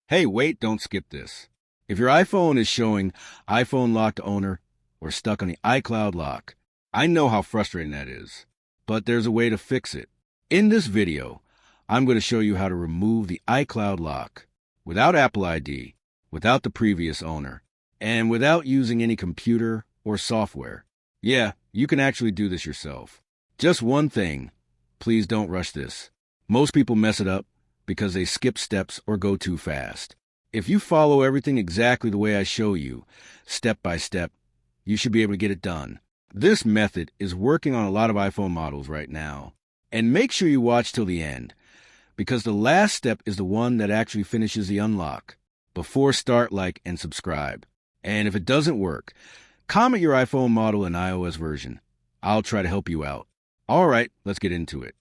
Hey, wait, don't skip this. If your iPhone is showing iPhone lock to owner or stuck on the iCloud lock, I know how frustrating that is, but there's a way to fix it. In this video, I'm going to show you how to remove the iCloud lock without Apple ID, without the previous owner, and without using any computer or software. Yeah, you can actually do this yourself. Just one thing, please don't rush this. Most people mess it up because they skip steps or go too fast. If you follow everything exactly the way I show you, step by step, you should be able to get it done. This method is working on a lot of iPhone models right now. And make sure you watch till the end, because the last step is the one that actually finishes the unlock. Before start, like, and subscribe. And if it doesn't work, comment your iPhone model and iOS version. I'll try to help you out. All right, let's get into it.